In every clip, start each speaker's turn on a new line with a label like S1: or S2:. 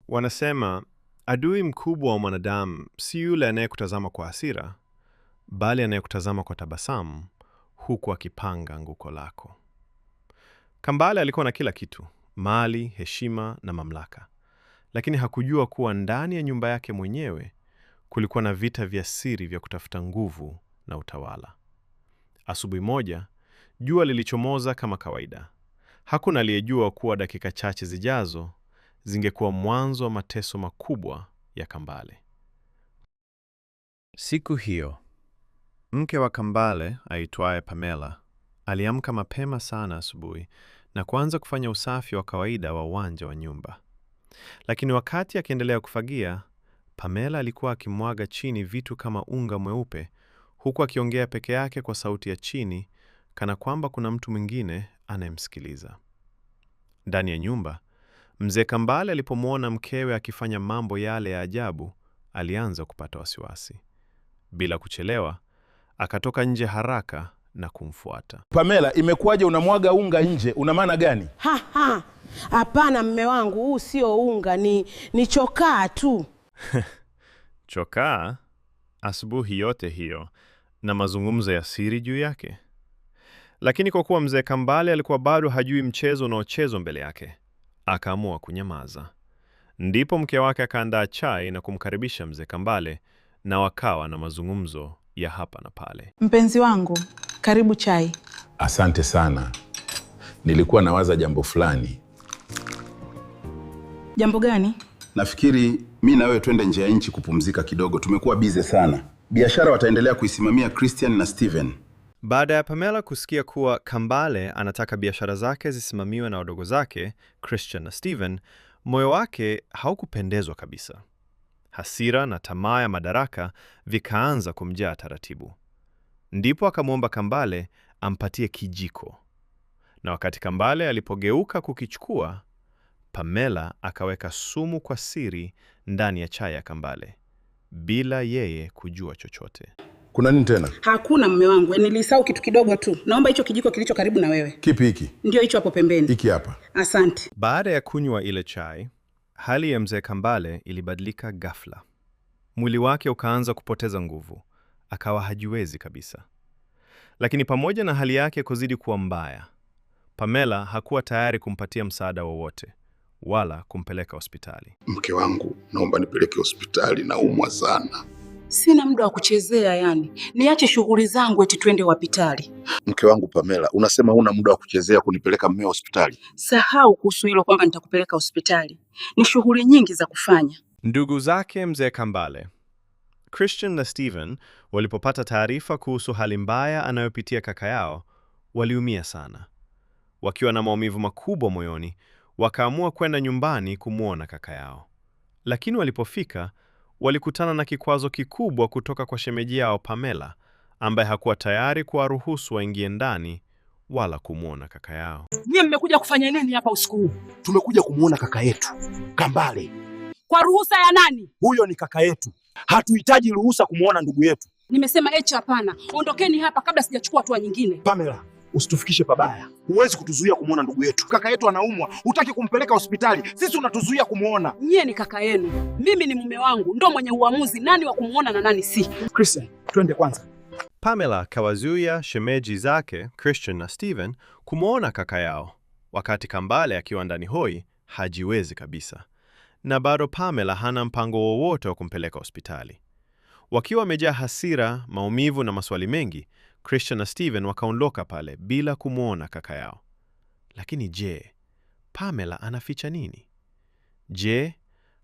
S1: Wanasema, adui mkubwa wa mwanadamu si yule anayekutazama kwa hasira, bali anayekutazama kwa tabasamu, huku akipanga anguko lako. Kambale alikuwa na kila kitu, mali, heshima na mamlaka. Lakini hakujua kuwa ndani ya nyumba yake mwenyewe kulikuwa na vita vya siri vya kutafuta nguvu na utawala. Asubuhi moja, jua lilichomoza kama kawaida. Hakuna aliyejua kuwa dakika chache zijazo zingekuwa mwanzo wa mateso makubwa ya Kambale. Siku hiyo, mke wa Kambale aitwaye Pamela aliamka mapema sana asubuhi na kuanza kufanya usafi wa kawaida wa uwanja wa nyumba. Lakini wakati akiendelea kufagia, Pamela alikuwa akimwaga chini vitu kama unga mweupe, huku akiongea peke yake kwa sauti ya chini, kana kwamba kuna mtu mwingine anayemsikiliza. Ndani ya nyumba, mzee Kambale alipomwona mkewe akifanya mambo yale ya ajabu, alianza kupata wasiwasi. Bila kuchelewa, akatoka nje haraka na kumfuata.
S2: Pamela, imekuwaje unamwaga unga nje? Una maana gani?
S3: Hapana mme wangu, huu sio unga, ni chokaa tu.
S1: Chokaa? Asubuhi yote hiyo na mazungumzo ya siri juu yake. Lakini kwa kuwa mzee Kambale alikuwa bado hajui mchezo unaochezwa mbele yake, akaamua kunyamaza. Ndipo mke wake akaandaa chai na kumkaribisha mzee Kambale, na wakawa na mazungumzo ya hapa na pale.
S4: Mpenzi wangu, karibu chai.
S2: Asante sana. Nilikuwa nawaza jambo fulani.
S4: Jambo gani?
S2: Nafikiri mimi na wewe twende nje ya nchi kupumzika kidogo. Tumekuwa busy sana. Biashara wataendelea kuisimamia Christian na Steven.
S1: Baada ya Pamela kusikia kuwa Kambale anataka biashara zake zisimamiwe na wadogo zake, Christian na Steven, moyo wake haukupendezwa kabisa. Hasira na tamaa ya madaraka vikaanza kumjaa taratibu. Ndipo akamwomba Kambale ampatie kijiko. Na wakati Kambale alipogeuka kukichukua, Pamela akaweka sumu kwa siri ndani ya chai ya Kambale, bila yeye kujua chochote.
S2: Kuna nini tena?
S3: Hakuna mme wangu, nilisahau kitu kidogo tu. Naomba hicho kijiko kilicho karibu na wewe.
S2: Kipi hiki?
S3: Ndio hicho hapo pembeni.
S2: Hiki hapa.
S3: Asante.
S1: Baada ya kunywa ile chai, hali ya mzee Kambale ilibadilika ghafla. Mwili wake ukaanza kupoteza nguvu, akawa hajiwezi kabisa. Lakini pamoja na hali yake kuzidi kuwa mbaya, Pamela hakuwa tayari kumpatia msaada wowote wala kumpeleka hospitali.
S2: Mke wangu, naomba nipeleke hospitali, naumwa sana.
S3: Sina muda wa kuchezea yani. Niache shughuli zangu eti twende hospitali.
S2: Mke wangu Pamela, unasema huna muda wa kuchezea kunipeleka mmeo hospitali?
S3: Sahau kuhusu hilo kwamba nitakupeleka hospitali. Ni shughuli nyingi za kufanya.
S1: Ndugu zake mzee Kambale, Christian na Steven, walipopata taarifa kuhusu hali mbaya anayopitia kaka yao, waliumia sana. Wakiwa na maumivu makubwa moyoni, wakaamua kwenda nyumbani kumwona kaka yao. Lakini walipofika, walikutana na kikwazo kikubwa kutoka kwa shemeji yao Pamela, ambaye hakuwa tayari kuwaruhusu waingie ndani wala kumwona kaka yao.
S3: Nyie mmekuja kufanya nini hapa usiku huu?
S5: Tumekuja kumwona kaka yetu Kambale.
S3: Kwa ruhusa ya nani?
S5: Huyo ni kaka yetu. Hatuhitaji ruhusa kumwona ndugu yetu.
S3: Nimesema hapana. Ondokeni hapa kabla sijachukua hatua nyingine.
S5: Pamela, usitufikishe pabaya. Huwezi kutuzuia kumwona ndugu yetu. Kaka yetu anaumwa, hutaki kumpeleka hospitali. Sisi unatuzuia kumwona.
S3: Nyie ni kaka yenu. Mimi ni mume wangu, ndo mwenye uamuzi nani wa kumwona na nani si.
S5: Christian, twende kwanza.
S1: Pamela kawazuia shemeji zake Christian na Steven kumwona kaka yao, wakati Kambale akiwa ndani hoi hajiwezi kabisa. Na bado Pamela hana mpango wowote wa kumpeleka hospitali. Wakiwa wamejaa hasira, maumivu na maswali mengi, Christian na Steven wakaondoka pale bila kumwona kaka yao. Lakini je, Pamela anaficha nini? Je,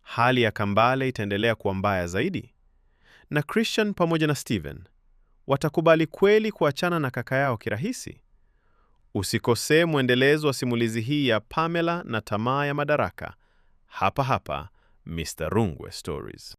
S1: hali ya Kambale itaendelea kuwa mbaya zaidi? Na Christian pamoja na Steven watakubali kweli kuachana na kaka yao kirahisi? Usikosee mwendelezo wa simulizi hii ya Pamela na tamaa ya madaraka, hapa Mr. Rungwe Stories.